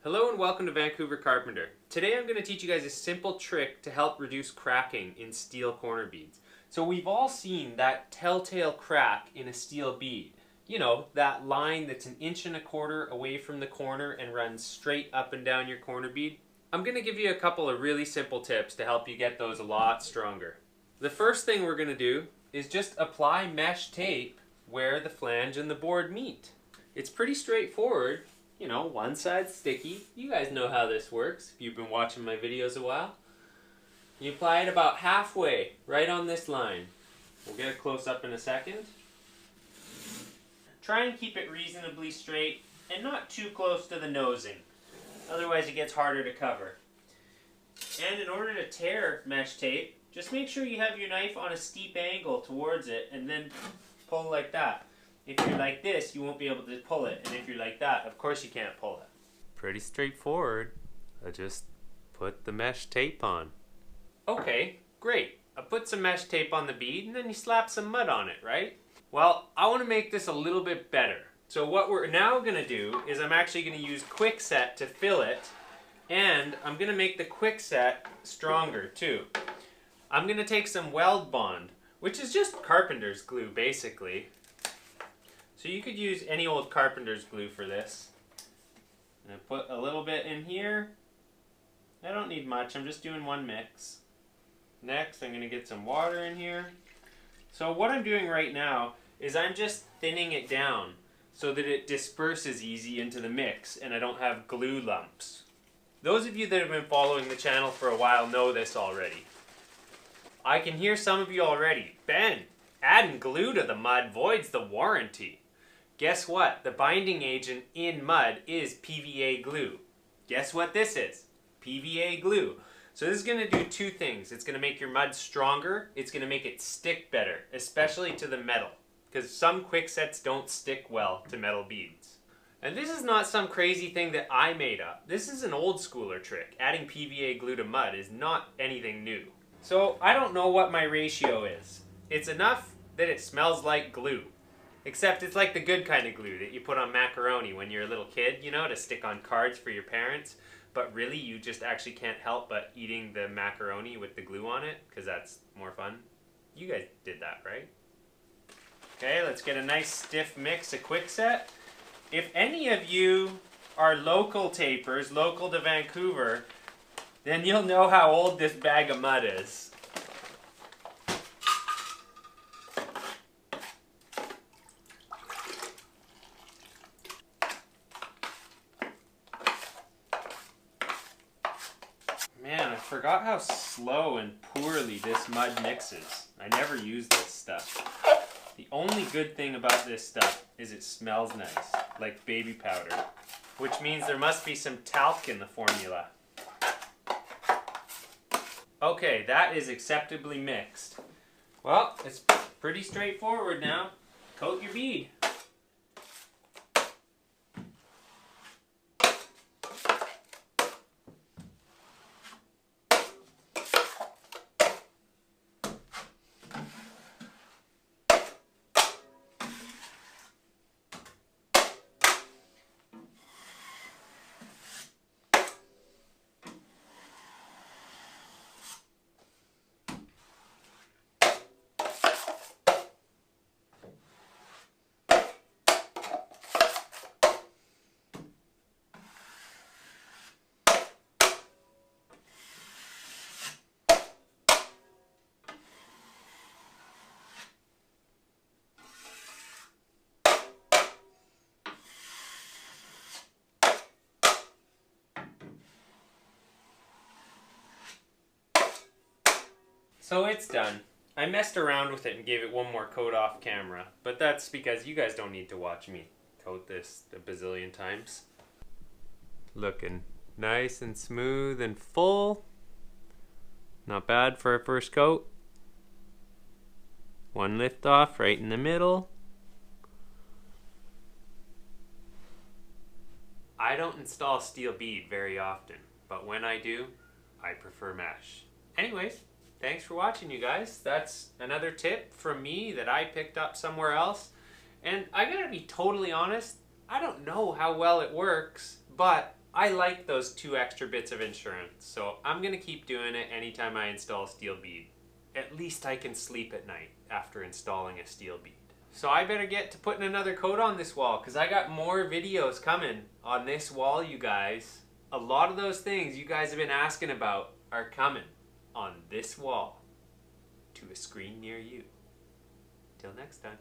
Hello and welcome to Vancouver Carpenter. Today I'm going to teach you guys a simple trick to help reduce cracking in steel corner beads. So we've all seen that telltale crack in a steel bead. You know, that line that's 1.25 inches away from the corner and runs straight up and down your corner bead. I'm going to give you a couple of really simple tips to help you get those a lot stronger. The first thing we're going to do is just apply mesh tape where the flange and the board meet. It's pretty straightforward. You know, one side's sticky. You guys know how this works if you've been watching my videos a while. You apply it about halfway, right on this line. We'll get a close up in a second. Try and keep it reasonably straight and not too close to the nosing. Otherwise it gets harder to cover. And in order to tear mesh tape, just make sure you have your knife on a steep angle towards it and then pull like that. If you're like this, you won't be able to pull it. And if you're like that, of course you can't pull it. Pretty straightforward. I just put the mesh tape on. Okay, great. I put some mesh tape on the bead and then you slap some mud on it, right? Well, I want to make this a little bit better. So what we're now going to do is I'm actually going to use Quickset to fill it. And I'm going to make the Quickset stronger too. I'm going to take some weld bond, which is just carpenter's glue basically. So you could use any old carpenter's glue for this. And I put a little bit in here. I don't need much, I'm just doing one mix. Next, I'm going to get some water in here. So what I'm doing right now is I'm just thinning it down so that it disperses easy into the mix and I don't have glue lumps. Those of you that have been following the channel for a while know this already. I can hear some of you already. Ben, adding glue to the mud voids the warranty. Guess what? The binding agent in mud is PVA glue. Guess what this is? PVA glue. So this is going to do two things. It's going to make your mud stronger. It's going to make it stick better, especially to the metal. Because some Quicksets don't stick well to metal beads. And this is not some crazy thing that I made up. This is an old schooler trick. Adding PVA glue to mud is not anything new. So I don't know what my ratio is. It's enough that it smells like glue. Except it's like the good kind of glue that you put on macaroni when you're a little kid, you know, to stick on cards for your parents. But really, you just actually can't help but eating the macaroni with the glue on it, because that's more fun. You guys did that, right? Okay, let's get a nice stiff mix of Quickset. If any of you are local tapers, local to Vancouver, then you'll know how old this bag of mud is. Man, I forgot how slow and poorly this mud mixes. I never use this stuff. The only good thing about this stuff is it smells nice, like baby powder, which means there must be some talc in the formula. Okay, that is acceptably mixed. Well, it's pretty straightforward now. Coat your bead. So it's done. I messed around with it and gave it one more coat off camera, but that's because you guys don't need to watch me coat this a bazillion times. Looking nice and smooth and full. Not bad for a first coat. One lift off right in the middle. I don't install steel bead very often, but when I do, I prefer mesh. Anyways, thanks for watching, you guys. That's another tip from me that I picked up somewhere else. And I gotta be totally honest, I don't know how well it works, but I like those 2 extra bits of insurance, so I'm going to keep doing it anytime I install a steel bead. At least I can sleep at night after installing a steel bead. So I better get to putting another coat on this wall, because I got more videos coming on this wall, you guys. A lot of those things you guys have been asking about are coming on this wall to a screen near you. Till next time.